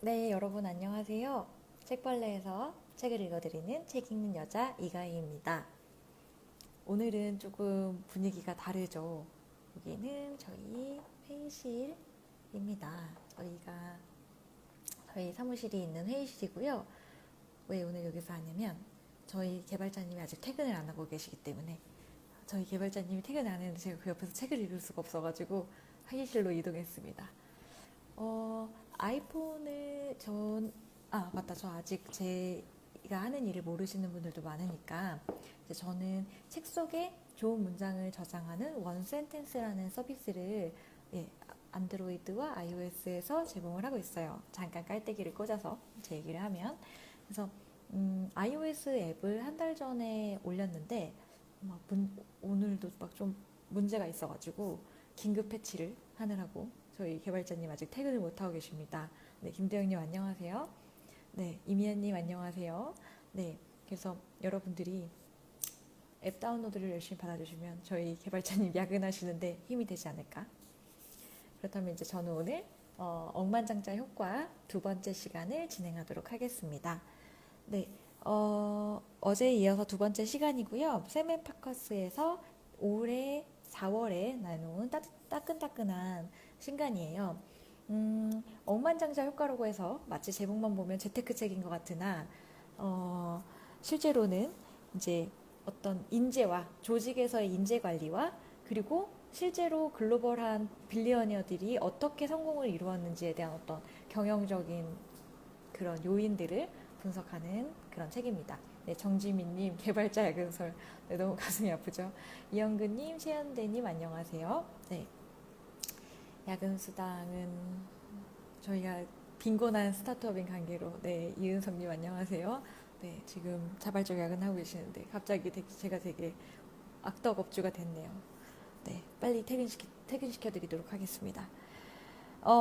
네, 여러분 안녕하세요. 책벌레에서 책을 읽어드리는 책 읽는 여자 이가희입니다. 오늘은 조금 분위기가 다르죠. 여기는 저희 회의실입니다. 저희 사무실이 있는 회의실이고요. 왜 오늘 여기서 하냐면 저희 개발자님이 아직 퇴근을 안 하고 계시기 때문에 저희 개발자님이 퇴근을 안 했는데 제가 그 옆에서 책을 읽을 수가 없어가지고 회의실로 이동했습니다. 아이폰을 맞다. 저 아직 제가 하는 일을 모르시는 분들도 많으니까 이제 저는 책 속에 좋은 문장을 저장하는 원 센텐스라는 서비스를 예, 안드로이드와 iOS에서 제공을 하고 있어요. 잠깐 깔때기를 꽂아서 제 얘기를 하면 그래서 iOS 앱을 한 달 전에 올렸는데 오늘도 막 좀 문제가 있어가지고 긴급 패치를 하느라고 저희 개발자님 아직 퇴근을 못하고 계십니다. 네, 김대영님 안녕하세요. 네, 이미연님 안녕하세요. 네, 그래서 여러분들이 앱 다운로드를 열심히 받아주시면 저희 개발자님 야근하시는데 힘이 되지 않을까? 그렇다면 이제 저는 오늘 억만장자 효과 두 번째 시간을 진행하도록 하겠습니다. 네, 어제에 이어서 두 번째 시간이고요. 세멘 파커스에서 올해 4월에 나눈 따끈따끈한 신간이에요. 억만장자 효과라고 해서 마치 제목만 보면 재테크 책인 것 같으나 실제로는 이제 어떤 인재와 조직에서의 인재 관리와 그리고 실제로 글로벌한 빌리어니어들이 어떻게 성공을 이루었는지에 대한 어떤 경영적인 그런 요인들을 분석하는 그런 책입니다. 네, 정지민님 개발자 야근설 네, 너무 가슴이 아프죠. 이영근님, 최현대님 안녕하세요. 네, 야근수당은 저희가 빈곤한 스타트업인 관계로 네, 이은성님 안녕하세요. 네, 지금 자발적 야근하고 계시는데 갑자기 제가 되게 악덕업주가 됐네요. 네, 빨리 퇴근시켜드리도록 하겠습니다.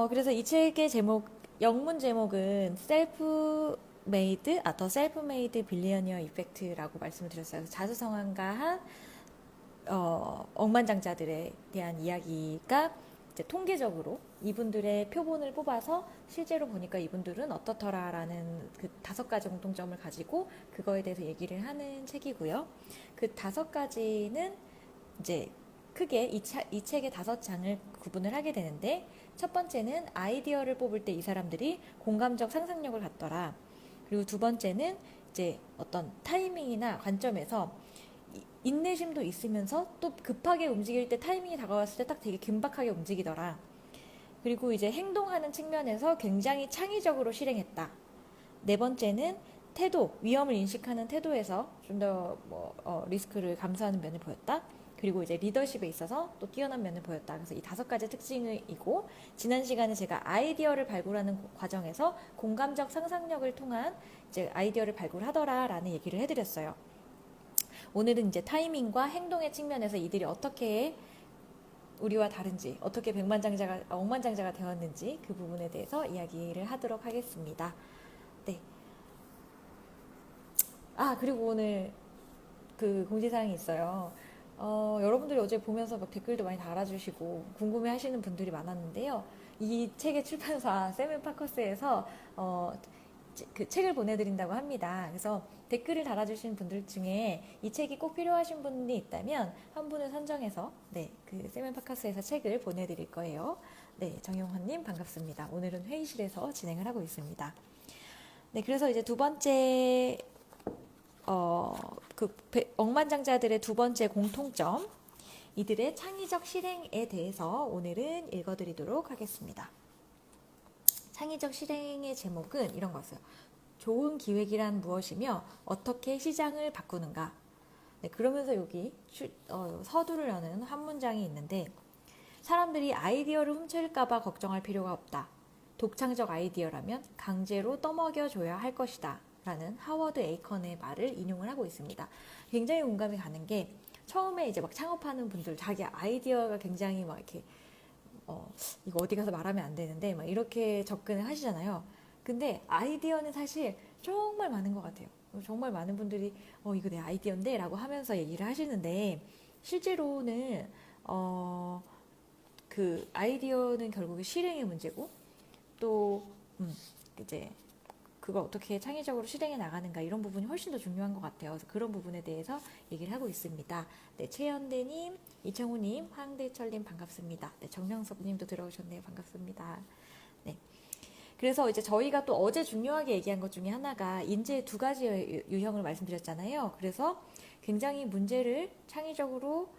그래서 이 책의 영문 제목은 더 셀프 메이드 빌리어니어 이펙트라고 말씀을 드렸어요. 자수성가한 억만장자들에 대한 이야기가 이제 통계적으로 이분들의 표본을 뽑아서 실제로 보니까 이분들은 어떻더라라는 그 5가지 공통점을 가지고 그거에 대해서 얘기를 하는 책이고요. 그 5가지는 이제 크게 이 책의 5장을 구분을 하게 되는데 첫 번째는 아이디어를 뽑을 때 이 사람들이 공감적 상상력을 갖더라. 그리고 두 번째는 이제 어떤 타이밍이나 관점에서 인내심도 있으면서 또 급하게 움직일 때 타이밍이 다가왔을 때 딱 되게 긴박하게 움직이더라. 그리고 이제 행동하는 측면에서 굉장히 창의적으로 실행했다. 네 번째는 위험을 인식하는 태도에서 좀 더 리스크를 감수하는 면을 보였다. 그리고 이제 리더십에 있어서 또 뛰어난 면을 보였다. 그래서 이 5가지 특징이고 지난 시간에 제가 아이디어를 발굴하는 과정에서 공감적 상상력을 통한 이제 아이디어를 발굴하더라라는 얘기를 해드렸어요. 오늘은 이제 타이밍과 행동의 측면에서 이들이 어떻게 우리와 다른지, 어떻게 억만장자가 되었는지 그 부분에 대해서 이야기를 하도록 하겠습니다. 네. 그리고 오늘 그 공지사항이 있어요. 여러분들이 어제 보면서 막 댓글도 많이 달아주시고 궁금해 하시는 분들이 많았는데요. 이 책의 출판사 세븐 파커스에서 그 책을 보내드린다고 합니다. 그래서 댓글을 달아주신 분들 중에 이 책이 꼭 필요하신 분이 있다면 한 분을 선정해서 그 세븐 파커스에서 책을 보내드릴 거예요. 네, 정용환님 반갑습니다. 오늘은 회의실에서 진행을 하고 있습니다. 네, 그래서 이제 두 번째 억만장자들의 두 번째 공통점, 이들의 창의적 실행에 대해서 오늘은 읽어드리도록 하겠습니다. 창의적 실행의 제목은 이런 거였어요. 좋은 기획이란 무엇이며 어떻게 시장을 바꾸는가. 네, 그러면서 여기 서두를 여는 한 문장이 있는데 사람들이 아이디어를 훔칠까봐 걱정할 필요가 없다. 독창적 아이디어라면 강제로 떠먹여줘야 할 것이다. 라는 하워드 에이컨의 말을 인용을 하고 있습니다. 굉장히 공감이 가는 게 처음에 이제 막 창업하는 분들 자기 아이디어가 굉장히 막 이렇게 이거 어디 가서 말하면 안 되는데 막 이렇게 접근을 하시잖아요. 근데 아이디어는 사실 정말 많은 것 같아요. 정말 많은 분들이 이거 내 아이디어인데 라고 하면서 얘기를 하시는데 실제로는 그 아이디어는 결국에 실행의 문제고 또 이제 그걸 어떻게 창의적으로 실행해 나가는가 이런 부분이 훨씬 더 중요한 것 같아요. 그래서 그런 부분에 대해서 얘기를 하고 있습니다. 네, 최현대님, 이청우님, 황대철님 반갑습니다. 네, 정명섭님도 들어오셨네요. 반갑습니다. 네. 그래서 이제 저희가 또 어제 중요하게 얘기한 것 중에 하나가 인재의 두 가지 유형을 말씀드렸잖아요. 그래서 굉장히 문제를 창의적으로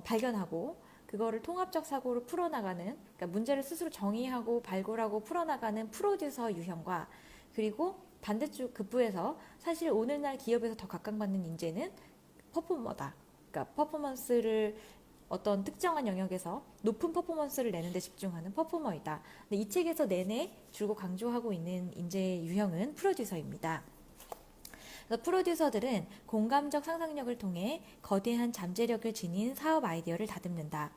발견하고 그거를 통합적 사고로 풀어나가는, 그러니까 문제를 스스로 정의하고 발굴하고 풀어나가는 프로듀서 유형과, 그리고 반대쪽 급부에서 사실 오늘날 기업에서 더 각광받는 인재는 퍼포머다. 그러니까 퍼포먼스를 어떤 특정한 영역에서 높은 퍼포먼스를 내는 데 집중하는 퍼포머이다. 근데 이 책에서 내내 줄곧 강조하고 있는 인재 유형은 프로듀서입니다. 그래서 프로듀서들은 공감적 상상력을 통해 거대한 잠재력을 지닌 사업 아이디어를 다듬는다.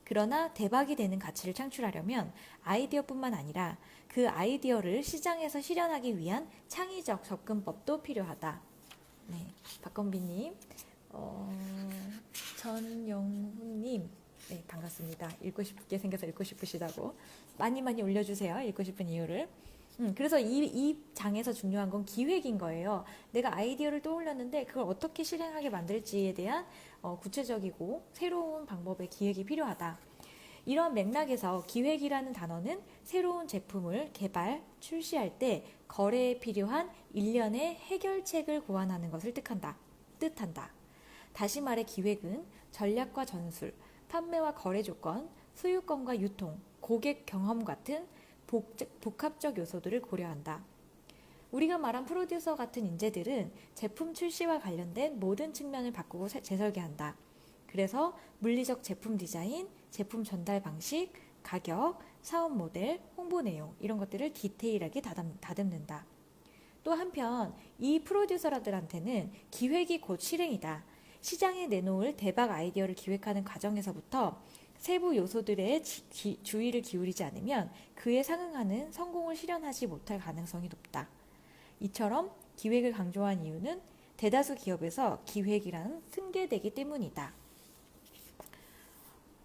그러나 대박이 되는 가치를 창출하려면 아이디어뿐만 아니라 그 아이디어를 시장에서 실현하기 위한 창의적 접근법도 필요하다. 네, 박건비님, 전영훈님, 네, 반갑습니다. 읽고 싶게 생겨서 읽고 싶으시다고 많이 올려주세요. 읽고 싶은 이유를. 그래서 이 장에서 중요한 건 기획인 거예요. 내가 아이디어를 떠올렸는데 그걸 어떻게 실행하게 만들지에 대한 구체적이고 새로운 방법의 기획이 필요하다. 이런 맥락에서 기획이라는 단어는 새로운 제품을 개발, 출시할 때 거래에 필요한 일련의 해결책을 고안하는 것을 뜻한다. 다시 말해 기획은 전략과 전술, 판매와 거래 조건, 소유권과 유통, 고객 경험 같은 복합적 요소들을 고려한다. 우리가 말한 프로듀서 같은 인재들은 제품 출시와 관련된 모든 측면을 바꾸고 재설계한다. 그래서 물리적 제품 디자인, 제품 전달 방식, 가격, 사업 모델, 홍보 내용 이런 것들을 디테일하게 다듬는다. 또 한편 이 프로듀서들한테는 기획이 곧 실행이다. 시장에 내놓을 대박 아이디어를 기획하는 과정에서부터 세부 요소들의 주의를 기울이지 않으면 그에 상응하는 성공을 실현하지 못할 가능성이 높다. 이처럼 기획을 강조한 이유는 대다수 기업에서 기획이란 승계되기 때문이다.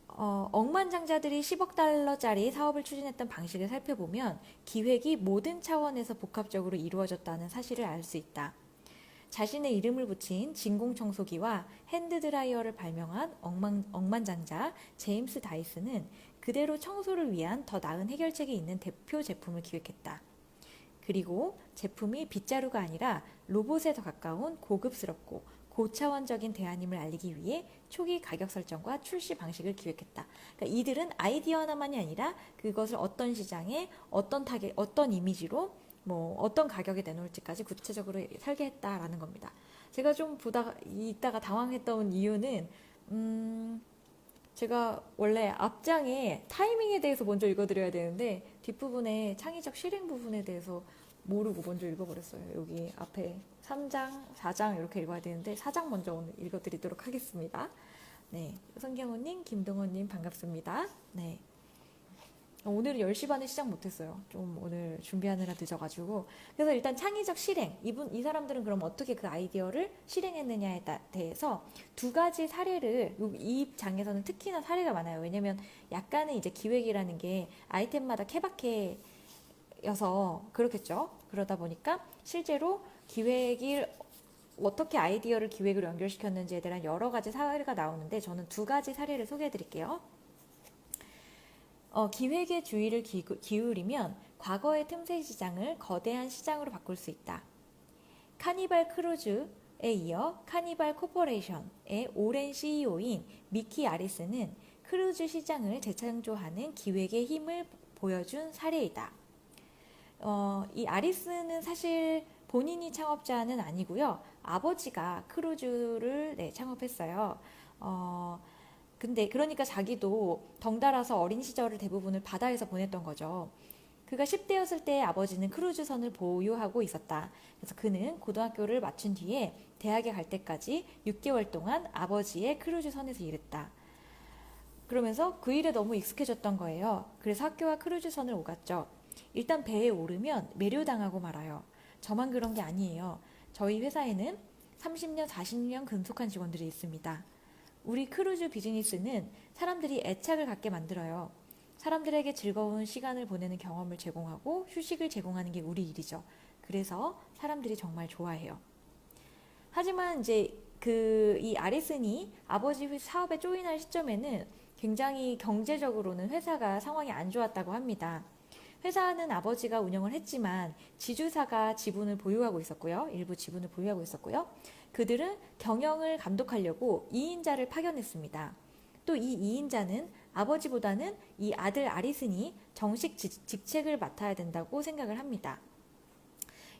억만장자들이 10억 달러짜리 사업을 추진했던 방식을 살펴보면 기획이 모든 차원에서 복합적으로 이루어졌다는 사실을 알 수 있다. 자신의 이름을 붙인 진공청소기와 핸드드라이어를 발명한 억만장자 제임스 다이슨은 그대로 청소를 위한 더 나은 해결책이 있는 대표 제품을 기획했다. 그리고 제품이 빗자루가 아니라 로봇에 더 가까운 고급스럽고 고차원적인 대안임을 알리기 위해 초기 가격 설정과 출시 방식을 기획했다. 그러니까 이들은 아이디어 하나만이 아니라 그것을 어떤 시장에 어떤 타겟, 어떤 이미지로 어떤 가격에 내놓을지까지 구체적으로 설계했다라는 겁니다. 제가 좀 이따가 당황했던 이유는 제가 원래 앞장에 타이밍에 대해서 먼저 읽어드려야 되는데 뒷부분에 창의적 실행 부분에 대해서 모르고 먼저 읽어버렸어요. 여기 앞에 3장, 4장 이렇게 읽어야 되는데 4장 먼저 오늘 읽어드리도록 하겠습니다. 네, 성경호님, 김동호님 반갑습니다. 네. 오늘은 10시 반에 시작 못했어요. 좀 오늘 준비하느라 늦어가지고. 그래서 일단 창의적 실행. 이 사람들은 그럼 어떻게 그 아이디어를 실행했느냐에 대해서 두 가지 사례를, 이 장에서는 특히나 사례가 많아요. 왜냐면 약간은 이제 기획이라는 게 아이템마다 케바케여서 그렇겠죠. 그러다 보니까 실제로 기획이 어떻게 아이디어를 기획으로 연결시켰는지에 대한 여러 가지 사례가 나오는데 저는 두 가지 사례를 소개해 드릴게요. 기획의 주의를 기울이면 과거의 틈새 시장을 거대한 시장으로 바꿀 수 있다. 카니발 크루즈에 이어 카니발 코퍼레이션의 오랜 CEO인 미키 아리스는 크루즈 시장을 재창조하는 기획의 힘을 보여준 사례이다. 이 아리스는 사실 본인이 창업자는 아니고요. 아버지가 크루즈를 창업했어요. 근데 그러니까 자기도 덩달아서 어린 시절을 대부분을 바다에서 보냈던 거죠. 그가 10대였을 때 아버지는 크루즈선을 보유하고 있었다. 그래서 그는 고등학교를 마친 뒤에 대학에 갈 때까지 6개월 동안 아버지의 크루즈선에서 일했다. 그러면서 그 일에 너무 익숙해졌던 거예요. 그래서 학교와 크루즈선을 오갔죠. 일단 배에 오르면 매료당하고 말아요. 저만 그런 게 아니에요. 저희 회사에는 30년, 40년 근속한 직원들이 있습니다. 우리 크루즈 비즈니스는 사람들이 애착을 갖게 만들어요. 사람들에게 즐거운 시간을 보내는 경험을 제공하고 휴식을 제공하는 게 우리 일이죠. 그래서 사람들이 정말 좋아해요. 하지만 이제 이 아리슨이 아버지 사업에 조인할 시점에는 굉장히 경제적으로는 회사가 상황이 안 좋았다고 합니다. 회사는 아버지가 운영을 했지만 지주사가 지분을 보유하고 있었고요. 일부 지분을 보유하고 있었고요. 그들은 경영을 감독하려고 2인자를 파견했습니다. 또 이 2인자는 아버지보다는 이 아들 아리슨이 정식 직책을 맡아야 된다고 생각을 합니다.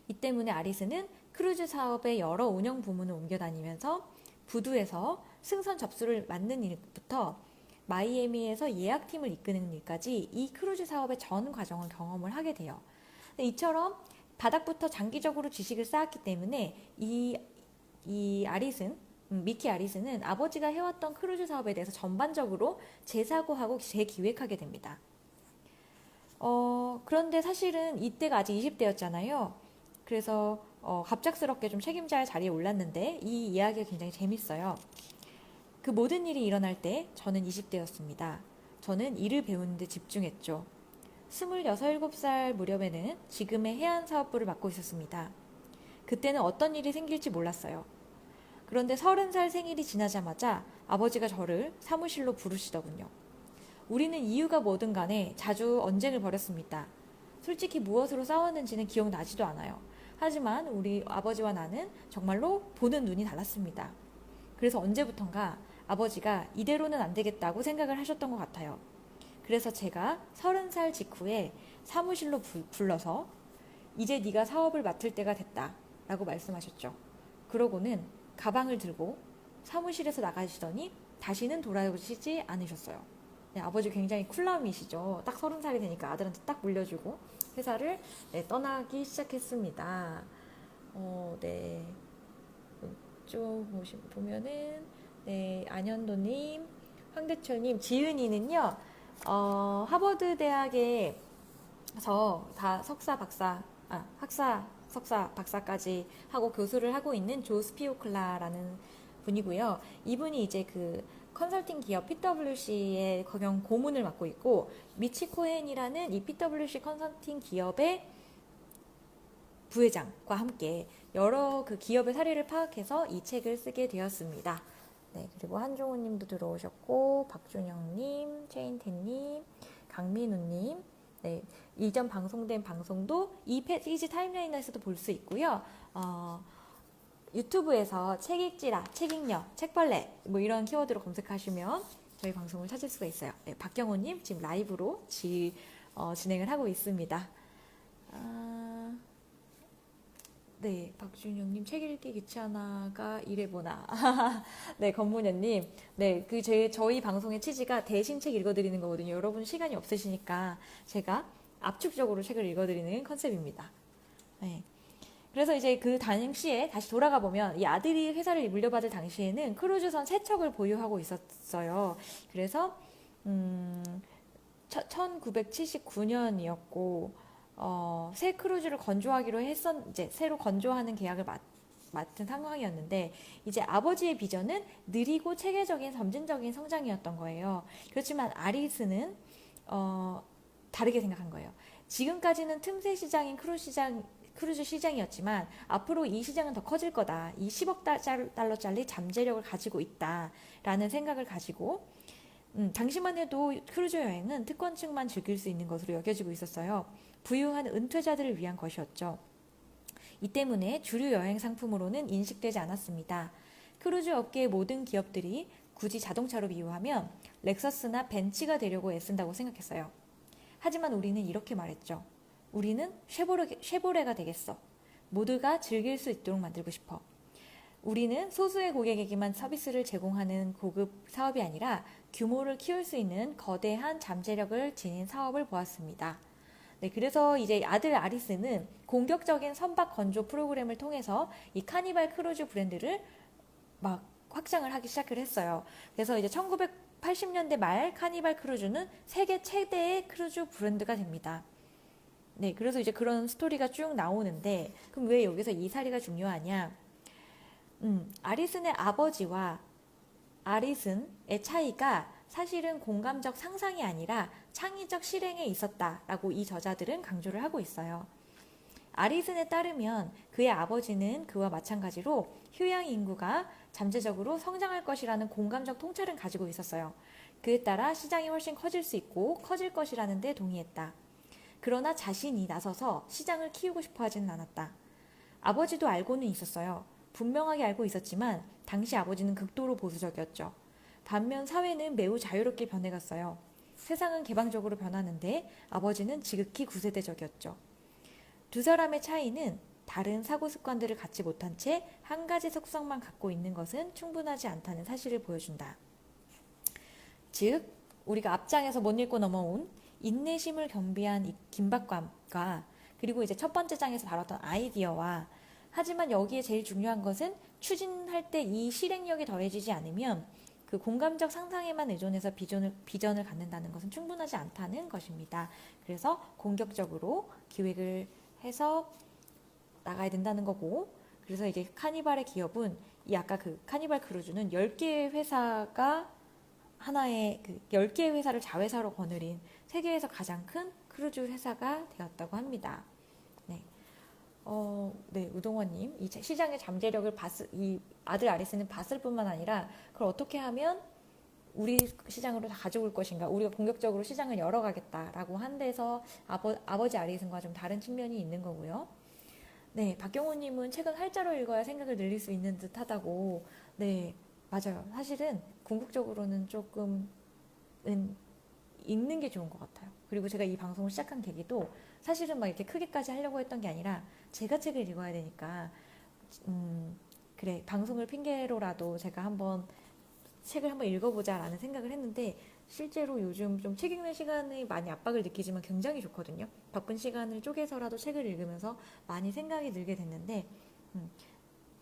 이 때문에 아리슨은 크루즈 사업의 여러 운영 부문을 옮겨다니면서 부두에서 승선 접수를 맡는 일부터 마이애미에서 예약팀을 이끄는 일까지 이 크루즈 사업의 전 과정을 경험을 하게 돼요. 이처럼 바닥부터 장기적으로 지식을 쌓았기 때문에 이 아리슨, 미키 아리슨은 아버지가 해왔던 크루즈 사업에 대해서 전반적으로 재사고하고 재기획하게 됩니다. 그런데 사실은 이때가 아직 20대였잖아요. 그래서 갑작스럽게 좀 책임자의 자리에 올랐는데 이 이야기가 굉장히 재밌어요. 그 모든 일이 일어날 때 저는 20대였습니다. 저는 일을 배우는데 집중했죠. 26, 7살 무렵에는 지금의 해안사업부를 맡고 있었습니다. 그때는 어떤 일이 생길지 몰랐어요. 그런데 30살 생일이 지나자마자 아버지가 저를 사무실로 부르시더군요. 우리는 이유가 뭐든 간에 자주 언쟁을 벌였습니다. 솔직히 무엇으로 싸웠는지는 기억나지도 않아요. 하지만 우리 아버지와 나는 정말로 보는 눈이 달랐습니다. 그래서 언제부턴가 아버지가 이대로는 안 되겠다고 생각을 하셨던 것 같아요. 그래서 제가 30살 직후에 사무실로 불러서 이제 네가 사업을 맡을 때가 됐다 라고 말씀하셨죠. 그러고는 가방을 들고 사무실에서 나가시더니 다시는 돌아오시지 않으셨어요. 네, 아버지 굉장히 쿨남이시죠. 딱 30살이 되니까 아들한테 딱 물려주고 회사를 떠나기 시작했습니다. 네. 쭉 보면은 네, 안현도님, 황대철님, 지은이는요. 하버드 대학에서 다 석사, 박사, 학사, 석사, 박사까지 하고 교수를 하고 있는 조 스피오클라라는 분이고요. 이분이 이제 그 컨설팅 기업 PwC의 경영 고문을 맡고 있고 미치 코헨이라는 이 PwC 컨설팅 기업의 부회장과 함께 여러 그 기업의 사례를 파악해서 이 책을 쓰게 되었습니다. 네, 그리고 한종훈 님도 들어오셨고, 박준영 님, 최인태님, 강민우 님, 네, 이전 방송된 방송도 이 페이지 타임라인에서도 볼 수 있고요. 유튜브에서 책 읽지라, 책 읽녀, 책벌레 뭐 이런 키워드로 검색하시면 저희 방송을 찾을 수가 있어요. 네, 박경호님 지금 라이브로 진행을 하고 있습니다. 네, 박준영님 책 읽기 귀찮아가 이래보나. 네, 건문현님, 네, 저희 방송의 취지가 대신 책 읽어드리는 거거든요. 여러분 시간이 없으시니까 제가 압축적으로 책을 읽어드리는 컨셉입니다. 네. 그래서 이제 그 당시에 다시 돌아가 보면 이 아들이 회사를 물려받을 당시에는 크루즈선 3척을 보유하고 있었어요. 그래서 1979년이었고 새 크루즈를 건조하기로 이제 새로 건조하는 계약을 맡은 상황이었는데 이제 아버지의 비전은 느리고 체계적인 점진적인 성장이었던 거예요. 그렇지만 아리스는 다르게 생각한 거예요. 지금까지는 틈새 시장인 크루즈 시장이었지만 앞으로 이 시장은 더 커질 거다. 이 10억 달러짜리 잠재력을 가지고 있다라는 생각을 가지고 당시만 해도 크루즈 여행은 특권층만 즐길 수 있는 것으로 여겨지고 있었어요. 부유한 은퇴자들을 위한 것이었죠. 이 때문에 주류 여행 상품으로는 인식되지 않았습니다. 크루즈 업계의 모든 기업들이 굳이 자동차로 비유하면 렉서스나 벤츠가 되려고 애쓴다고 생각했어요. 하지만 우리는 이렇게 말했죠. 우리는 쉐보레가 되겠어. 모두가 즐길 수 있도록 만들고 싶어. 우리는 소수의 고객에게만 서비스를 제공하는 고급 사업이 아니라 규모를 키울 수 있는 거대한 잠재력을 지닌 사업을 보았습니다. 네, 그래서 이제 아들 아리스는 공격적인 선박 건조 프로그램을 통해서 이 카니발 크루즈 브랜드를 막 확장을 하기 시작을 했어요. 그래서 이제 1980년대 말 카니발 크루즈는 세계 최대의 크루즈 브랜드가 됩니다. 네, 그래서 이제 그런 스토리가 쭉 나오는데 그럼 왜 여기서 이 사례가 중요하냐? 아리슨의 아버지와 아리슨의 차이가 사실은 공감적 상상이 아니라 창의적 실행에 있었다라고 이 저자들은 강조를 하고 있어요. 아리슨에 따르면 그의 아버지는 그와 마찬가지로 휴양 인구가 잠재적으로 성장할 것이라는 공감적 통찰은 가지고 있었어요. 그에 따라 시장이 훨씬 커질 수 있고 커질 것이라는 데 동의했다. 그러나 자신이 나서서 시장을 키우고 싶어 하지는 않았다. 아버지도 알고는 있었어요. 분명하게 알고 있었지만 당시 아버지는 극도로 보수적이었죠. 반면 사회는 매우 자유롭게 변해갔어요. 세상은 개방적으로 변하는데 아버지는 지극히 구세대적이었죠. 두 사람의 차이는 다른 사고 습관들을 갖지 못한 채 한 가지 속성만 갖고 있는 것은 충분하지 않다는 사실을 보여준다. 즉, 우리가 앞장에서 못 읽고 넘어온 인내심을 겸비한 이 긴박감과 그리고 이제 첫 번째 장에서 다뤘던 아이디어와 하지만 여기에 제일 중요한 것은 추진할 때 이 실행력이 더해지지 않으면 그 공감적 상상에만 의존해서 비전을 갖는다는 것은 충분하지 않다는 것입니다. 그래서 공격적으로 기획을 해서 나가야 된다는 거고, 그래서 이제 카니발의 기업은 이 아까 그 카니발 크루즈는 10개의 회사가 하나의 그 10개의 회사를 자회사로 거느린 세계에서 가장 큰 크루즈 회사가 되었다고 합니다. 네. 네, 우동원님, 이 시장의 잠재력을 이 아들 아리스는 봤을 뿐만 아니라 그걸 어떻게 하면 우리 시장으로 다 가져올 것인가, 우리가 공격적으로 시장을 열어가겠다라고 한 데서 아버지 아리슨과 좀 다른 측면이 있는 거고요. 네, 박경호님은 책은 활자로 읽어야 생각을 늘릴 수 있는 듯 하다고. 네, 맞아요. 사실은 궁극적으로는 조금은 읽는 게 좋은 것 같아요. 그리고 제가 이 방송을 시작한 계기도 사실은 막 이렇게 크게까지 하려고 했던 게 아니라 제가 책을 읽어야 되니까 그래, 방송을 핑계로라도 제가 책을 한번 읽어보자라는 생각을 했는데 실제로 요즘 좀 책 읽는 시간에 많이 압박을 느끼지만 굉장히 좋거든요. 바쁜 시간을 쪼개서라도 책을 읽으면서 많이 생각이 들게 됐는데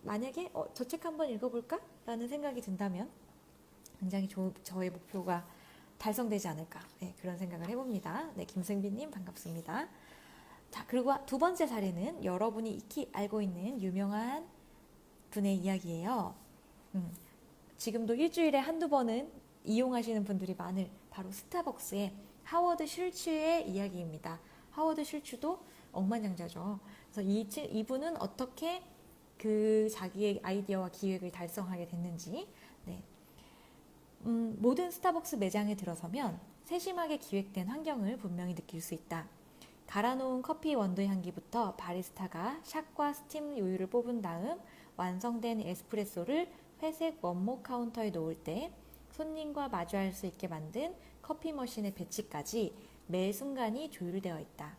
만약에 저 책 한번 읽어볼까? 라는 생각이 든다면 굉장히 저의 목표가 달성되지 않을까, 네, 그런 생각을 해봅니다. 네, 김승빈님 반갑습니다. 자, 그리고 두 번째 사례는 여러분이 익히 알고 있는 유명한 분의 이야기예요. 지금도 일주일에 한두 번은 이용하시는 분들이 많을 바로 스타벅스의 하워드 슐츠의 이야기입니다. 하워드 슐츠도 억만장자죠. 그래서 이분은 어떻게 그 자기의 아이디어와 기획을 달성하게 됐는지. 네. 모든 스타벅스 매장에 들어서면 세심하게 기획된 환경을 분명히 느낄 수 있다. 갈아놓은 커피 원두 향기부터 바리스타가 샷과 스팀 요율을 뽑은 다음 완성된 에스프레소를 회색 원목 카운터에 놓을 때 손님과 마주할 수 있게 만든 커피 머신의 배치까지 매 순간이 조율되어 있다.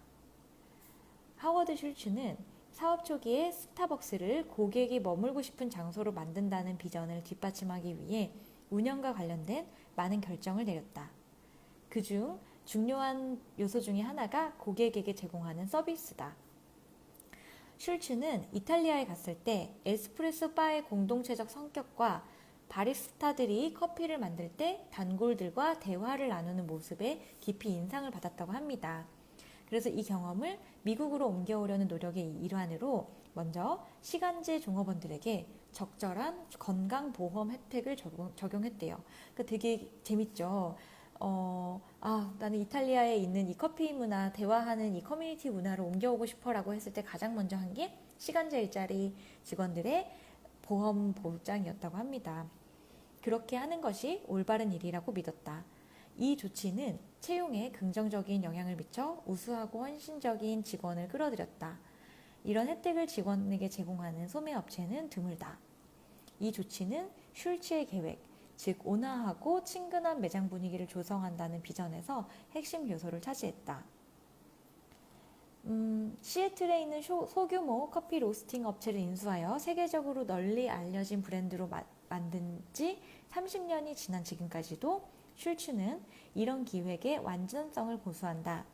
하워드 슐츠는 사업 초기에 스타벅스를 고객이 머물고 싶은 장소로 만든다는 비전을 뒷받침하기 위해 운영과 관련된 많은 결정을 내렸다. 그중 중요한 요소 중에 하나가 고객에게 제공하는 서비스다. 슐츠는 이탈리아에 갔을 때 에스프레소 바의 공동체적 성격과 바리스타들이 커피를 만들 때 단골들과 대화를 나누는 모습에 깊이 인상을 받았다고 합니다. 그래서 이 경험을 미국으로 옮겨오려는 노력의 일환으로 먼저 시간제 종업원들에게 적절한 건강보험 혜택을 적용했대요. 그러니까 되게 재밌죠. 나는 이탈리아에 있는 이 커피 문화, 대화하는 이 커뮤니티 문화를 옮겨오고 싶어라고 했을 때 가장 먼저 한 게 시간제 일자리 직원들의 보험 보장이었다고 합니다. 그렇게 하는 것이 올바른 일이라고 믿었다. 이 조치는 채용에 긍정적인 영향을 미쳐 우수하고 헌신적인 직원을 끌어들였다. 이런 혜택을 직원에게 제공하는 소매업체는 드물다. 이 조치는 슐츠의 계획, 즉 온화하고 친근한 매장 분위기를 조성한다는 비전에서 핵심 요소를 차지했다. 시애틀에 있는 소규모 커피 로스팅 업체를 인수하여 세계적으로 널리 알려진 브랜드로 만든 지 30년이 지난 지금까지도 슐츠는 이런 기획의 완전성을 고수한다.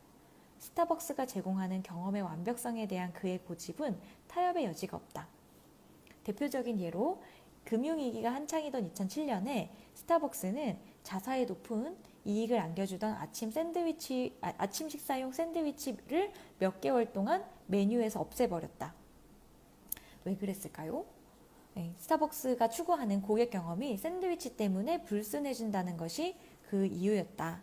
스타벅스가 제공하는 경험의 완벽성에 대한 그의 고집은 타협의 여지가 없다. 대표적인 예로 금융위기가 한창이던 2007년에 스타벅스는 자사의 높은 이익을 안겨주던 아침 식사용 샌드위치를 몇 개월 동안 메뉴에서 없애버렸다. 왜 그랬을까요? 네, 스타벅스가 추구하는 고객 경험이 샌드위치 때문에 불순해진다는 것이 그 이유였다.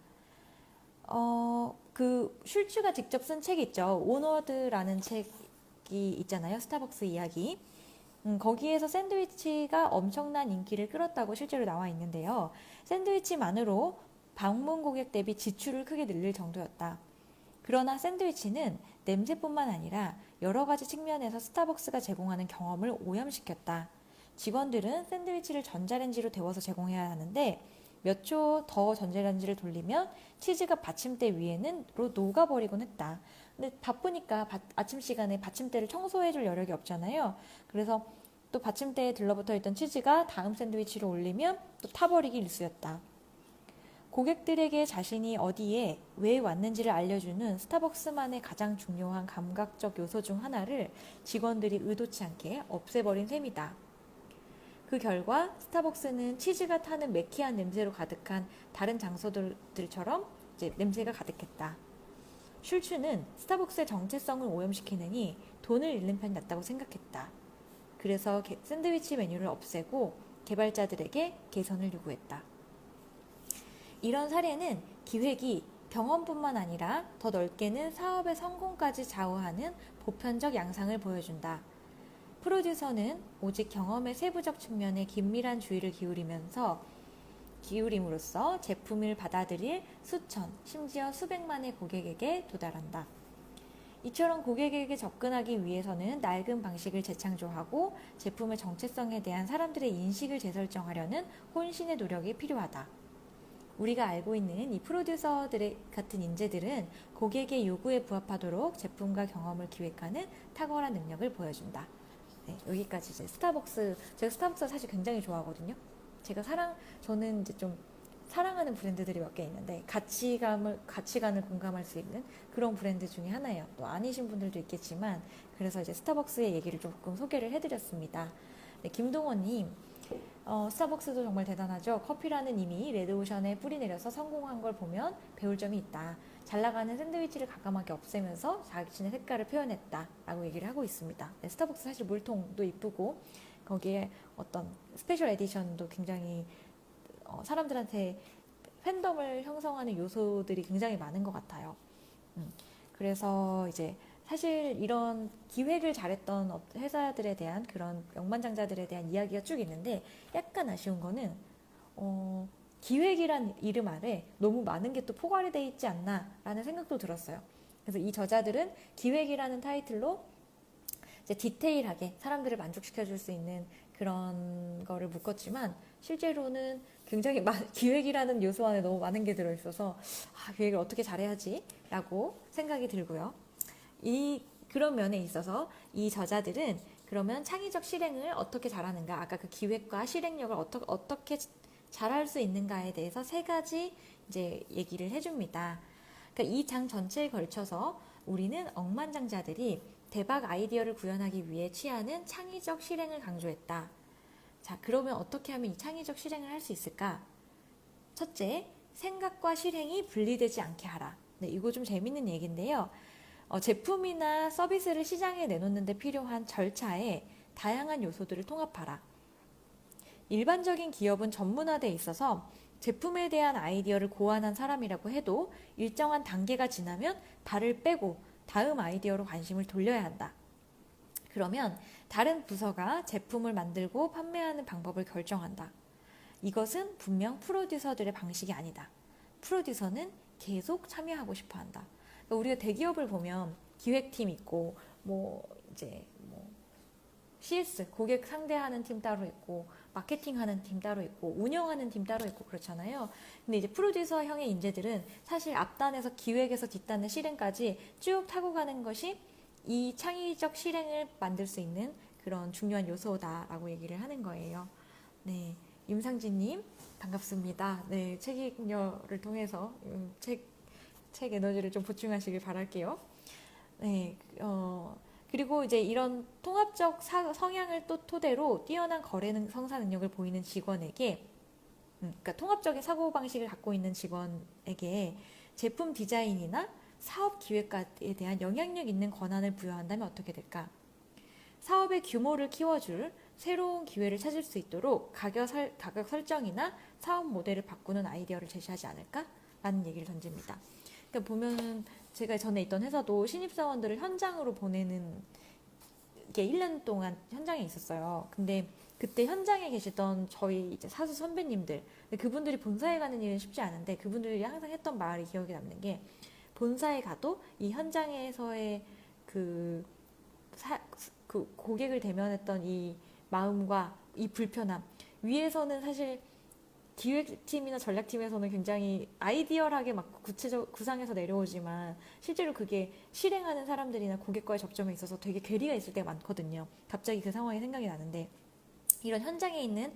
그 슐츠가 직접 쓴 책 있죠. 온워드라는 책이 있잖아요. 스타벅스 이야기. 거기에서 샌드위치가 엄청난 인기를 끌었다고 실제로 나와 있는데요. 샌드위치만으로 방문 고객 대비 지출을 크게 늘릴 정도였다. 그러나 샌드위치는 냄새뿐만 아니라 여러 가지 측면에서 스타벅스가 제공하는 경험을 오염시켰다. 직원들은 샌드위치를 전자레인지로 데워서 제공해야 하는데 몇 초 더 전자레인지를 돌리면 치즈가 받침대 위에는 녹아버리곤 했다. 근데 바쁘니까 아침 시간에 받침대를 청소해줄 여력이 없잖아요. 그래서 또 받침대에 들러붙어 있던 치즈가 다음 샌드위치로 올리면 또 타버리기 일쑤였다. 고객들에게 자신이 어디에 왜 왔는지를 알려주는 스타벅스만의 가장 중요한 감각적 요소 중 하나를 직원들이 의도치 않게 없애버린 셈이다. 그 결과 스타벅스는 치즈가 타는 매키한 냄새로 가득한 다른 장소들처럼 이제 냄새가 가득했다. 슐츠는 스타벅스의 정체성을 오염시키느니 돈을 잃는 편이 낫다고 생각했다. 그래서 샌드위치 메뉴를 없애고 개발자들에게 개선을 요구했다. 이런 사례는 기획이 경험뿐만 아니라 더 넓게는 사업의 성공까지 좌우하는 보편적 양상을 보여준다. 프로듀서는 오직 경험의 세부적 측면에 긴밀한 주의를 기울임으로써 제품을 받아들일 수천, 심지어 수백만의 고객에게 도달한다. 이처럼 고객에게 접근하기 위해서는 낡은 방식을 재창조하고 제품의 정체성에 대한 사람들의 인식을 재설정하려는 혼신의 노력이 필요하다. 우리가 알고 있는 이 프로듀서들 같은 인재들은 고객의 요구에 부합하도록 제품과 경험을 기획하는 탁월한 능력을 보여준다. 네, 여기까지 이제 제가 스타벅스 사실 굉장히 좋아하거든요. 저는 이제 좀 사랑하는 브랜드들이 몇 개 있는데 가치관을 공감할 수 있는 그런 브랜드 중에 하나예요. 또 아니신 분들도 있겠지만 그래서 이제 스타벅스의 얘기를 조금 소개를 해드렸습니다. 네, 김동원님, 스타벅스도 정말 대단하죠. 커피라는 이미 레드오션에 뿌리 내려서 성공한 걸 보면 배울 점이 있다. 잘 나가는 샌드위치를 가감하게 없애면서 자신의 색깔을 표현했다 라고 얘기를 하고 있습니다. 네, 스타벅스 사실 물통도 이쁘고 거기에 어떤 스페셜 에디션도 굉장히 사람들한테 팬덤을 형성하는 요소들이 굉장히 많은 것 같아요. 그래서 이제 사실 이런 기획을 잘했던 회사들에 대한 그런 억만장자들에 대한 이야기가 쭉 있는데 약간 아쉬운 거는 기획이란 이름 아래 너무 많은 게 또 포괄이 돼 있지 않나라는 생각도 들었어요. 그래서 이 저자들은 기획이라는 타이틀로 이제 디테일하게 사람들을 만족시켜줄 수 있는 그런 거를 묶었지만 실제로는 굉장히 기획이라는 요소 안에 너무 많은 게 들어있어서 기획을 어떻게 잘해야지 라고 생각이 들고요. 그런 면에 있어서 이 저자들은 그러면 창의적 실행을 어떻게 잘하는가, 아까 그 기획과 실행력을 어떻게 잘할 수 있는가에 대해서 세 가지 이제 얘기를 해줍니다. 그러니까 이 장 전체에 걸쳐서 우리는 억만장자들이 대박 아이디어를 구현하기 위해 취하는 창의적 실행을 강조했다. 자, 그러면 어떻게 하면 이 창의적 실행을 할 수 있을까? 첫째, 생각과 실행이 분리되지 않게 하라. 네, 이거 좀 재밌는 얘기인데요. 제품이나 서비스를 시장에 내놓는 데 필요한 절차에 다양한 요소들을 통합하라. 일반적인 기업은 전문화돼 있어서 제품에 대한 아이디어를 고안한 사람이라고 해도 일정한 단계가 지나면 발을 빼고 다음 아이디어로 관심을 돌려야 한다. 그러면 다른 부서가 제품을 만들고 판매하는 방법을 결정한다. 이것은 분명 프로듀서들의 방식이 아니다. 프로듀서는 계속 참여하고 싶어 한다. 그러니까 우리가 대기업을 보면 기획팀 있고 CS 고객 상대하는 팀 따로 있고 마케팅하는 팀 따로 있고 운영하는 팀 따로 있고 그렇잖아요. 근데 이제 프로듀서형의 인재들은 사실 앞단에서 기획에서 뒷단의 실행까지 쭉 타고 가는 것이 이 창의적 실행을 만들 수 있는 그런 중요한 요소다라고 얘기를 하는 거예요. 네, 임상진님 반갑습니다. 네, 책임녀를 통해서 책 에너지를 좀 보충하시길 바랄게요. 네, 그리고 이제 이런 통합적 성향을 또 토대로 뛰어난 거래 성사 능력을 보이는 직원에게, 그러니까 통합적인 사고방식을 갖고 있는 직원에게 제품 디자인이나 사업 기획에 대한 영향력 있는 권한을 부여한다면 어떻게 될까? 사업의 규모를 키워줄 새로운 기회를 찾을 수 있도록 가격 설정이나 사업 모델을 바꾸는 아이디어를 제시하지 않을까? 라는 얘기를 던집니다. 그러니까 보면 제가 전에 있던 회사도 신입사원들을 현장으로 보내는 게 1년 동안 현장에 있었어요. 근데 그때 현장에 계시던 저희 이제 사수 선배님들, 그분들이 본사에 가는 일은 쉽지 않은데 그분들이 항상 했던 말이 기억에 남는 게, 본사에 가도 이 현장에서의 그, 그 고객을 대면했던 이 마음과 이 불편함, 위에서는 사실 기획팀이나 전략팀에서는 굉장히 아이디얼하게 막 구상해서 내려오지만 실제로 그게 실행하는 사람들이나 고객과의 접점에 있어서 되게 괴리가 있을 때가 많거든요. 갑자기 그 상황이 생각이 나는데, 이런 현장에 있는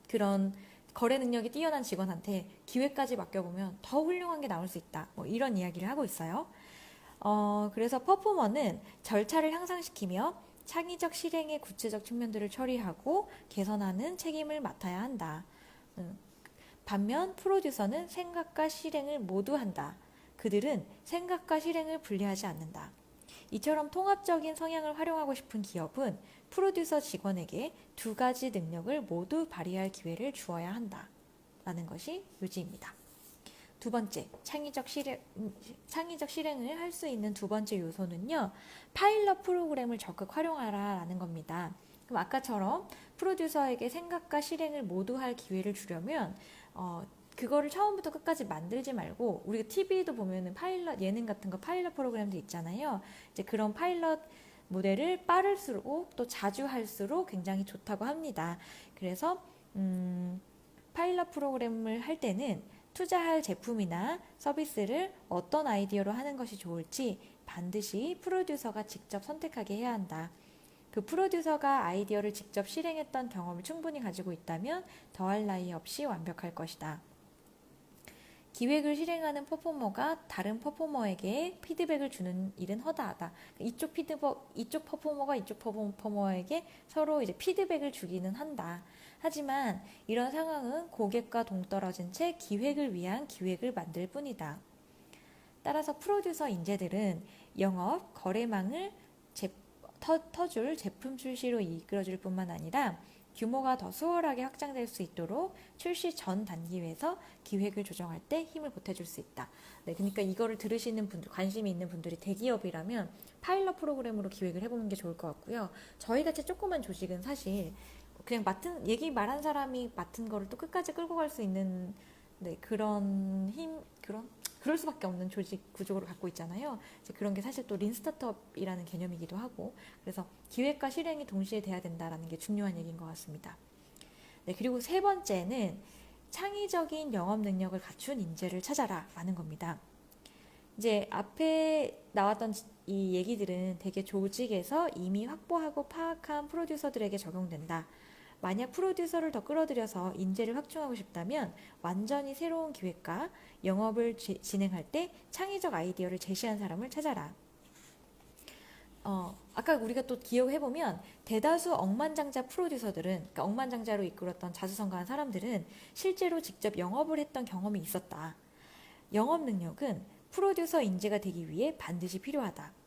그런 거래 능력이 뛰어난 직원한테 기회까지 맡겨보면 더 훌륭한 게 나올 수 있다. 뭐 이런 이야기를 하고 있어요. 그래서 퍼포머는 절차를 향상시키며 창의적 실행의 구체적 측면들을 처리하고 개선하는 책임을 맡아야 한다. 반면 프로듀서는 생각과 실행을 모두 한다. 그들은 생각과 실행을 분리하지 않는다. 이처럼 통합적인 성향을 활용하고 싶은 기업은 프로듀서 직원에게 두 가지 능력을 모두 발휘할 기회를 주어야 한다. 라는 것이 요지입니다. 두 번째, 창의적 실행을 할 수 있는 두 번째 요소는요, 파일럿 프로그램을 적극 활용하라 라는 겁니다. 그럼 아까처럼 프로듀서에게 생각과 실행을 모두 할 기회를 주려면 그거를 처음부터 끝까지 만들지 말고, 우리가 TV도 보면은 파일럿 예능 같은 거 파일럿 프로그램도 있잖아요. 이제 그런 파일럿 모델을 빠를수록 또 자주 할수록 굉장히 좋다고 합니다. 그래서 파일럿 프로그램을 할 때는 투자할 제품이나 서비스를 어떤 아이디어로 하는 것이 좋을지 반드시 프로듀서가 직접 선택하게 해야 한다. 그 프로듀서가 아이디어를 직접 실행했던 경험을 충분히 가지고 있다면 더할 나위 없이 완벽할 것이다. 기획을 실행하는 퍼포머가 다른 퍼포머에게 피드백을 주는 일은 허다하다. 이쪽 퍼포머가 이쪽 퍼포머에게 서로 이제 피드백을 주기는 한다. 하지만 이런 상황은 고객과 동떨어진 채 기획을 위한 기획을 만들 뿐이다. 따라서 프로듀서 인재들은 영업, 거래망을 터줄 제품 출시로 이끌어줄 뿐만 아니라 규모가 더 수월하게 확장될 수 있도록 출시 전 단계에서 기획을 조정할 때 힘을 보태줄 수 있다. 네, 그러니까 이거를 들으시는 분들, 관심이 있는 분들이 대기업이라면 파일럿 프로그램으로 기획을 해보는 게 좋을 것 같고요. 저희같이 조그만 조직은 사실 그냥 얘기 말한 사람이 맡은 거를 또 끝까지 끌고 갈 수 있는 그런 그럴 수밖에 없는 조직 구조를 갖고 있잖아요. 이제 그런 게 사실 또 린 스타트업이라는 개념이기도 하고, 그래서 기획과 실행이 동시에 돼야 된다는 게 중요한 얘기인 것 같습니다. 네, 그리고 세 번째는 창의적인 영업 능력을 갖춘 인재를 찾아라 라는 겁니다. 이제 앞에 나왔던 이 얘기들은 되게 조직에서 이미 확보하고 파악한 프로듀서들에게 적용된다. 만약 프로듀서를 더 끌어들여서 인재를 확충하고 싶다면 완전히 새로운 기획과 영업을 진행할 때 창의적 아이디어를 제시한 사람을 찾아라. 아까 우리가 또 기억해보면 대다수 억만장자 프로듀서들은, 그러니까 억만장자로 이끌었던 자수성가한 사람들은 실제로 직접 영업을 했던 경험이 있었다. 영업 능력은 프로듀서 인재가 되기 위해 반드시 필요하다.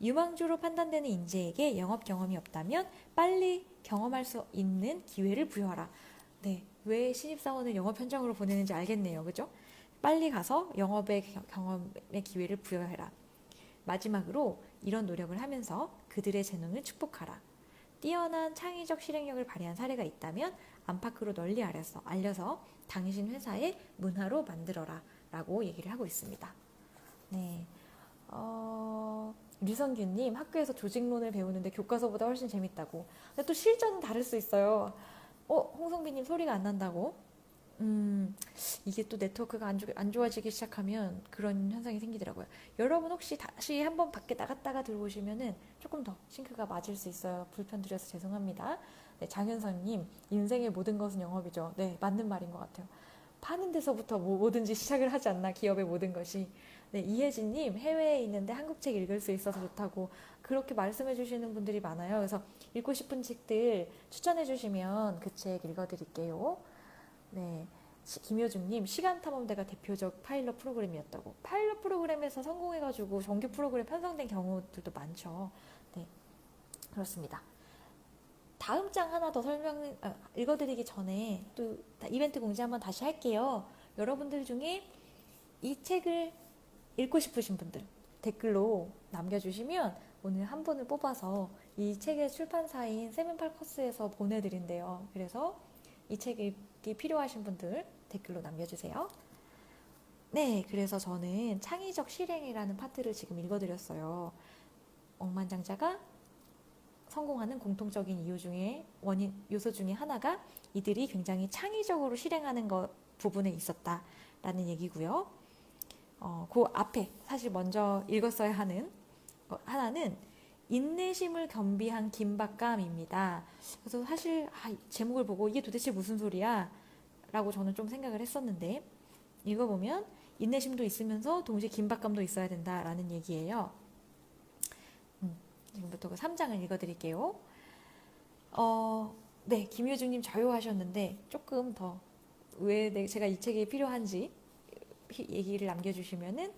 유망주로 판단되는 인재에게 영업 경험이 없다면 빨리 경험할 수 있는 기회를 부여하라. 네, 왜 신입사원을 영업 현장으로 보내는지 알겠네요. 그죠? 빨리 가서 영업의 경험의 기회를 부여해라. 마지막으로 이런 노력을 하면서 그들의 재능을 축복하라. 뛰어난 창의적 실행력을 발휘한 사례가 있다면 안팎으로 널리 알려서 당신 회사의 문화로 만들어라 라고 얘기를 하고 있습니다. 네. 류성규님, 학교에서 조직론을 배우는데 교과서보다 훨씬 재밌다고. 근데 또 실전은 다를 수 있어요. 홍성빈님 소리가 안 난다고. 이게 또 네트워크가 안 좋아지기 시작하면 그런 현상이 생기더라고요. 여러분 혹시 다시 한번 밖에 나갔다가 들어오시면은 조금 더 싱크가 맞을 수 있어요. 불편 드려서 죄송합니다. 네, 장현성님, 인생의 모든 것은 영업이죠. 네, 맞는 말인 것 같아요. 파는 데서부터 뭐든지 시작을 하지 않나, 기업의 모든 것이. 네, 이혜진님, 해외에 있는데 한국 책 읽을 수 있어서 좋다고 그렇게 말씀해 주시는 분들이 많아요. 그래서 읽고 싶은 책들 추천해 주시면 그 책 읽어드릴게요. 네, 김효중님, 시간탐험대가 대표적 파일럿 프로그램이었다고. 파일럿 프로그램에서 성공해가지고 정규 프로그램 편성된 경우들도 많죠. 네, 그렇습니다. 다음 장 하나 더 읽어드리기 전에 또 이벤트 공지 한번 다시 할게요. 여러분들 중에 이 책을 읽고 싶으신 분들 댓글로 남겨주시면 오늘 한 분을 뽑아서 이 책의 출판사인 세븐팔커스에서 보내드린대요. 그래서 이 책 읽기 필요하신 분들 댓글로 남겨주세요. 네, 그래서 저는 창의적 실행이라는 파트를 지금 읽어드렸어요. 억만장자가 성공하는 공통적인 이유 중에 요소 중에 하나가 이들이 굉장히 창의적으로 실행하는 부분에 있었다라는 얘기고요. 그 앞에 사실 먼저 읽었어야 하는 하나는 인내심을 겸비한 긴박감입니다. 그래서 사실 제목을 보고 이게 도대체 무슨 소리야? 라고 저는 좀 생각을 했었는데 읽어보면 인내심도 있으면서 동시에 긴박감도 있어야 된다라는 얘기예요. 지금부터 그 3장을 읽어드릴게요. 네, 김효중님 저요하셨는데 조금 더 왜 제가 이 책이 필요한지 얘기를 남겨주시면은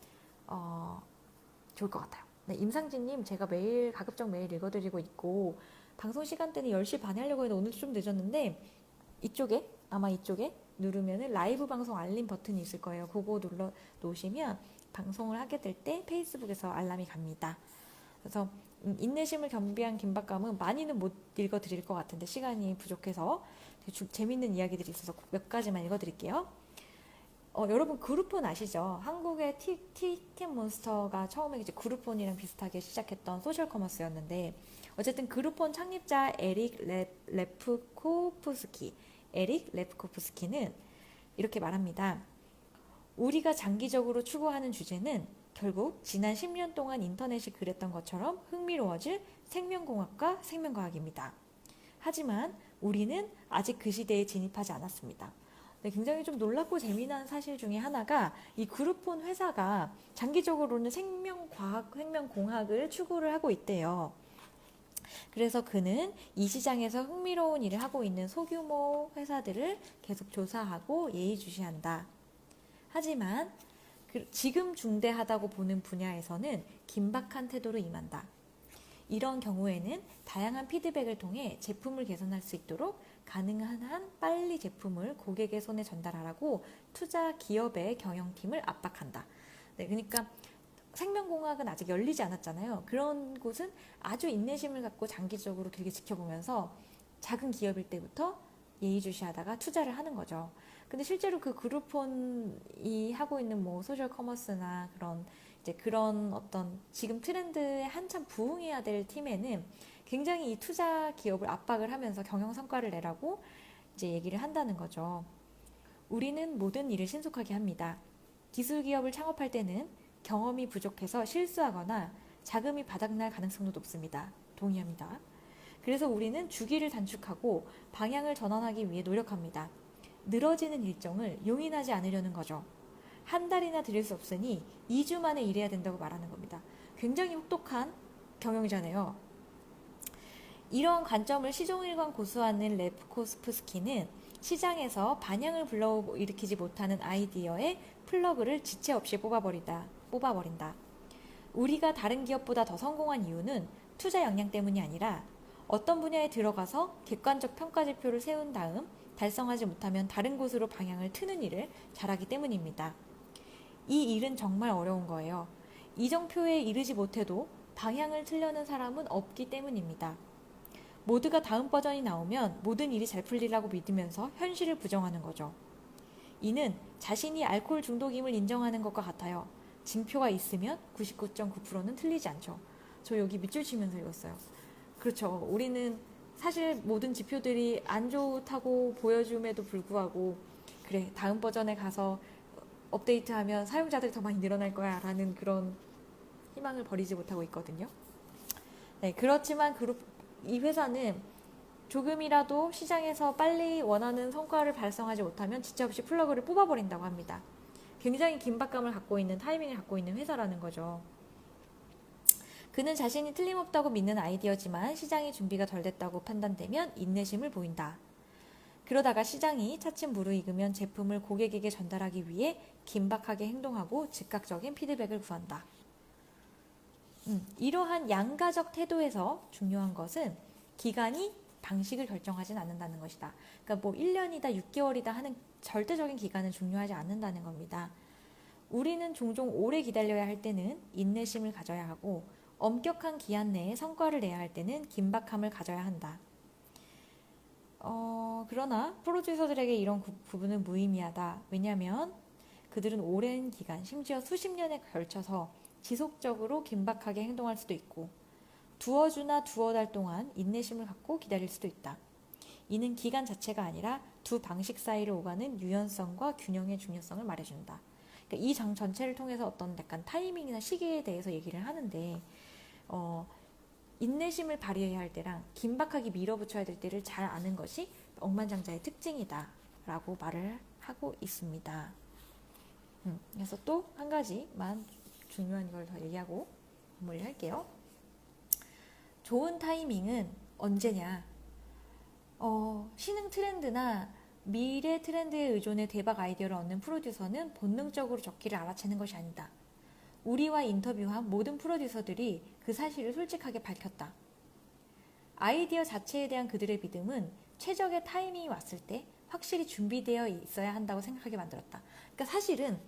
좋을 것 같아요. 네, 임상진님 제가 매일 가급적 매일 읽어드리고 있고 방송 시간대는 10시 반에 하려고 했는데 오늘 좀 늦었는데 아마 이쪽에 누르면은 라이브 방송 알림 버튼이 있을 거예요. 그거 눌러 놓으시면 방송을 하게 될 때 페이스북에서 알람이 갑니다. 그래서 인내심을 겸비한 긴박감은 많이는 못 읽어드릴 것 같은데 시간이 부족해서 재밌는 이야기들이 있어서 몇 가지만 읽어드릴게요. 여러분 그룹폰 아시죠? 한국의 티켓몬스터가 처음에 이제 그룹폰이랑 비슷하게 시작했던 소셜 커머스였는데 어쨌든 그룹폰 창립자 에릭 레프코프스키는 이렇게 말합니다. 우리가 장기적으로 추구하는 주제는 결국 지난 10년 동안 인터넷이 그랬던 것처럼 흥미로워질 생명공학과 생명과학입니다. 하지만 우리는 아직 그 시대에 진입하지 않았습니다. 네, 굉장히 좀 놀랍고 재미난 사실 중에 하나가 이 그룹폰 회사가 장기적으로는 생명과학, 생명공학을 추구를 하고 있대요. 그래서 그는 이 시장에서 흥미로운 일을 하고 있는 소규모 회사들을 계속 조사하고 예의주시한다. 하지만 지금 중대하다고 보는 분야에서는 긴박한 태도로 임한다. 이런 경우에는 다양한 피드백을 통해 제품을 개선할 수 있도록 가능한 한 빨리 제품을 고객의 손에 전달하라고 투자 기업의 경영팀을 압박한다. 네, 그러니까 생명공학은 아직 열리지 않았잖아요. 그런 곳은 아주 인내심을 갖고 장기적으로 길게 지켜보면서 작은 기업일 때부터 예의주시하다가 투자를 하는 거죠. 근데 실제로 그 그룹폰이 하고 있는 뭐 소셜 커머스나 그런 어떤 지금 트렌드에 한참 부응해야 될 팀에는 굉장히 이 투자 기업을 압박을 하면서 경영 성과를 내라고 이제 얘기를 한다는 거죠. 우리는 모든 일을 신속하게 합니다. 기술 기업을 창업할 때는 경험이 부족해서 실수하거나 자금이 바닥날 가능성도 높습니다. 동의합니다. 그래서 우리는 주기를 단축하고 방향을 전환하기 위해 노력합니다. 늘어지는 일정을 용인하지 않으려는 거죠. 한 달이나 드릴 수 없으니 2주 만에 일해야 된다고 말하는 겁니다. 굉장히 혹독한 경영이잖아요. 이러한 관점을 시종일관 고수하는 레프코프스키는 시장에서 반향을 불러일으키지 못하는 아이디어의 플러그를 지체 없이 뽑아버린다. 우리가 다른 기업보다 더 성공한 이유는 투자 역량 때문이 아니라 어떤 분야에 들어가서 객관적 평가 지표를 세운 다음 달성하지 못하면 다른 곳으로 방향을 트는 일을 잘하기 때문입니다. 이 일은 정말 어려운 거예요. 이정표에 이르지 못해도 방향을 틀려는 사람은 없기 때문입니다. 모두가 다음 버전이 나오면 모든 일이 잘 풀리라고 믿으면서 현실을 부정하는 거죠. 이는 자신이 알코올 중독임을 인정하는 것과 같아요. 징표가 있으면 99.9%는 틀리지 않죠. 저 여기 밑줄 치면서 읽었어요. 그렇죠. 우리는 사실 모든 지표들이 안 좋다고 보여줌에도 불구하고 그래 다음 버전에 가서 업데이트하면 사용자들이 더 많이 늘어날 거야 라는 그런 희망을 버리지 못하고 있거든요. 네, 그렇지만 이 회사는 조금이라도 시장에서 빨리 원하는 성과를 발생하지 못하면 지체 없이 플러그를 뽑아버린다고 합니다. 굉장히 긴박감을 갖고 있는 타이밍을 갖고 있는 회사라는 거죠. 그는 자신이 틀림없다고 믿는 아이디어지만 시장이 준비가 덜 됐다고 판단되면 인내심을 보인다. 그러다가 시장이 차츰 무르익으면 제품을 고객에게 전달하기 위해 긴박하게 행동하고 즉각적인 피드백을 구한다. 이러한 양가적 태도에서 중요한 것은 기간이 방식을 결정하진 않는다는 것이다. 그러니까 뭐 1년이다 6개월이다 하는 절대적인 기간은 중요하지 않는다는 겁니다. 우리는 종종 오래 기다려야 할 때는 인내심을 가져야 하고 엄격한 기한 내에 성과를 내야 할 때는 긴박함을 가져야 한다. 그러나 프로듀서들에게 이런 부분은 무의미하다. 왜냐하면 그들은 오랜 기간, 심지어 수십 년에 걸쳐서 지속적으로 긴박하게 행동할 수도 있고 두어 주나 두어 달 동안 인내심을 갖고 기다릴 수도 있다. 이는 기간 자체가 아니라 두 방식 사이를 오가는 유연성과 균형의 중요성을 말해준다. 그러니까 이 장 전체를 통해서 어떤 약간 타이밍이나 시기에 대해서 얘기를 하는데 인내심을 발휘해야 할 때랑 긴박하게 밀어붙여야 될 때를 잘 아는 것이 억만장자의 특징이다 라고 말을 하고 있습니다. 그래서 또 한 가지만 중요한 걸 더 얘기하고 마무리할게요. 좋은 타이밍은 언제냐? 신흥 트렌드나 미래 트렌드에 의존해 대박 아이디어를 얻는 프로듀서는 본능적으로 적기를 알아채는 것이 아니다. 우리와 인터뷰한 모든 프로듀서들이 그 사실을 솔직하게 밝혔다. 아이디어 자체에 대한 그들의 믿음은 최적의 타이밍이 왔을 때 확실히 준비되어 있어야 한다고 생각하게 만들었다. 그러니까 사실은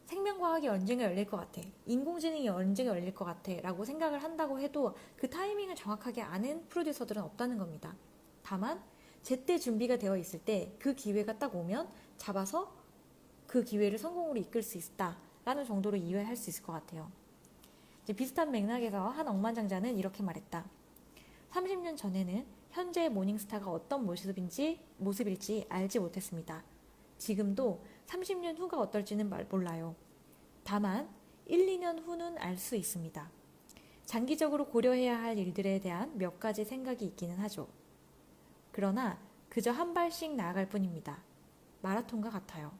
생명과학이 언젠가 열릴 것 같아. 인공지능이 언젠가 열릴 것 같아. 라고 생각을 한다고 해도 그 타이밍을 정확하게 아는 프로듀서들은 없다는 겁니다. 다만 제때 준비가 되어 있을 때 그 기회가 딱 오면 잡아서 그 기회를 성공으로 이끌 수 있다. 라는 정도로 이해할 수 있을 것 같아요. 이제 비슷한 맥락에서 한 억만장자는 이렇게 말했다. 30년 전에는 현재의 모닝스타가 어떤 모습일지 알지 못했습니다. 지금도 30년 후가 어떨지는 몰라요. 다만 1, 2년 후는 알 수 있습니다. 장기적으로 고려해야 할 일들에 대한 몇 가지 생각이 있기는 하죠. 그러나 그저 한 발씩 나아갈 뿐입니다. 마라톤과 같아요.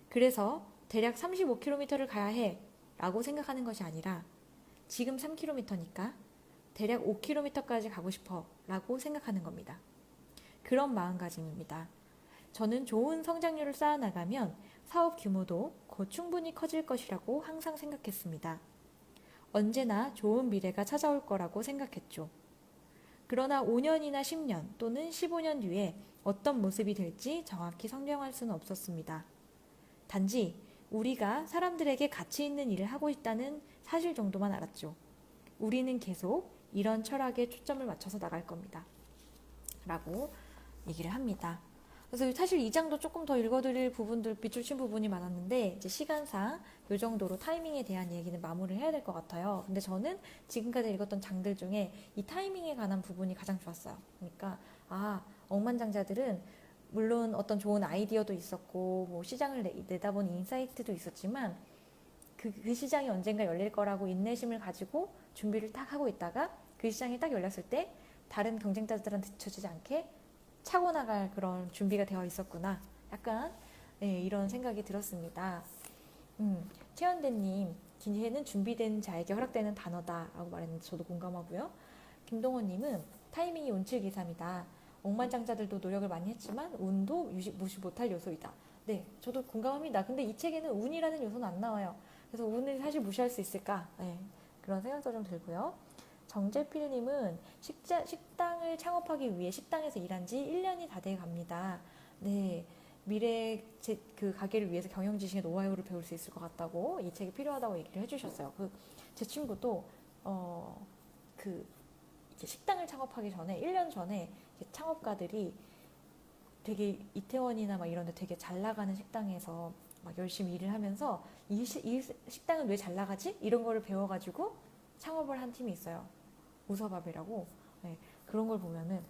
그래서 대략 35km를 가야 해 라고 생각하는 것이 아니라 지금 3km니까 대략 5km까지 가고 싶어 라고 생각하는 겁니다. 그런 마음가짐입니다. 저는 좋은 성장률을 쌓아나가면 사업 규모도 곧 충분히 커질 것이라고 항상 생각했습니다. 언제나 좋은 미래가 찾아올 거라고 생각했죠. 그러나 5년이나 10년 또는 15년 뒤에 어떤 모습이 될지 정확히 설명할 수는 없었습니다. 단지 우리가 사람들에게 가치 있는 일을 하고 있다는 사실 정도만 알았죠. 우리는 계속 이런 철학에 초점을 맞춰서 나갈 겁니다. 라고 얘기를 합니다. 그래서 사실 이 장도 조금 더 읽어드릴 부분들, 비추신 부분이 많았는데 이제 시간상 이 정도로 타이밍에 대한 얘기는 마무리를 해야 될 것 같아요. 근데 저는 지금까지 읽었던 장들 중에 이 타이밍에 관한 부분이 가장 좋았어요. 그러니까 억만장자들은 물론 어떤 좋은 아이디어도 있었고 뭐 시장을 내다본 인사이트도 있었지만 그 시장이 언젠가 열릴 거라고 인내심을 가지고 준비를 딱 하고 있다가 그 시장이 딱 열렸을 때 다른 경쟁자들한테 뒤처지지 않게 차고 나갈 그런 준비가 되어 있었구나. 약간 이런 생각이 들었습니다. 최현대님, 기회는 준비된 자에게 허락되는 단어다 라고 말했는데 저도 공감하고요. 김동호님은 타이밍이 운칠기삼이다. 억만장자들도 노력을 많이 했지만 운도 무시 못할 요소이다. 네, 저도 공감합니다. 근데 이 책에는 운이라는 요소는 안 나와요. 그래서 운을 사실 무시할 수 있을까? 그런 생각도 좀 들고요. 정재필님은 식당을 창업하기 위해 식당에서 일한 지 1년이 다 돼 갑니다. 네, 미래 그 가게를 위해서 경영 지식의 노하우를 배울 수 있을 것 같다고 이 책이 필요하다고 얘기를 해주셨어요. 제 친구도 이제 식당을 창업하기 전에 1년 전에 창업가들이 되게 이태원이나 막 이런 데 되게 잘 나가는 식당에서 막 열심히 일을 하면서 이 식당은 왜 잘 나가지? 이런 거를 배워가지고 창업을 한 팀이 있어요. 우서밥이라고. 네, 그런 걸 보면은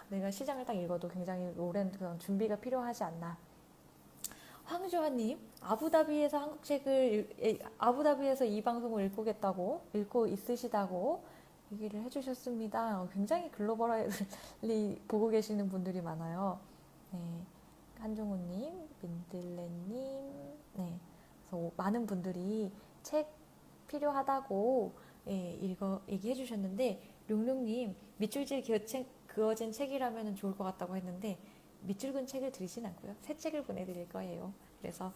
내가 시장을 딱 읽어도 굉장히 오랜 그런 준비가 필요하지 않나. 황주환님, 아부다비에서 이 방송을 읽고 있으시다고 얘기를 해주셨습니다. 굉장히 글로벌리 보고 계시는 분들이 많아요. 네, 한종우님, 민들레님, 네, 그래서 많은 분들이 책 필요하다고 얘기해 주셨는데 룡룡님 밑줄질 그어진 책이라면 좋을 것 같다고 했는데 밑줄 근 책을 드리진 않고요. 새 책을 보내드릴 거예요. 그래서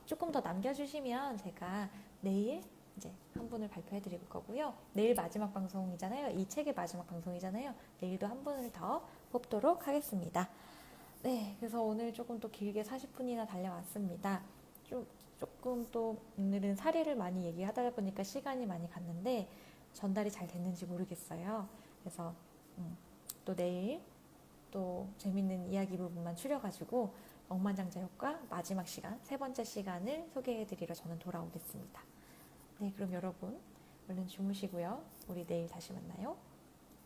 조금 더 남겨주시면 제가 내일 이제 한 분을 발표해 드릴 거고요. 내일 마지막 방송이잖아요. 이 책의 마지막 방송이잖아요. 내일도 한 분을 더 뽑도록 하겠습니다. 네, 그래서 오늘 조금 또 길게 40분이나 달려왔습니다. 조금 또 오늘은 사례를 많이 얘기하다 보니까 시간이 많이 갔는데 전달이 잘 됐는지 모르겠어요. 그래서 또 내일 또 재밌는 이야기 부분만 추려가지고 억만장자효과 마지막 시간, 세 번째 시간을 소개해드리러 저는 돌아오겠습니다. 네, 그럼 여러분 얼른 주무시고요. 우리 내일 다시 만나요.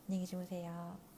안녕히 주무세요.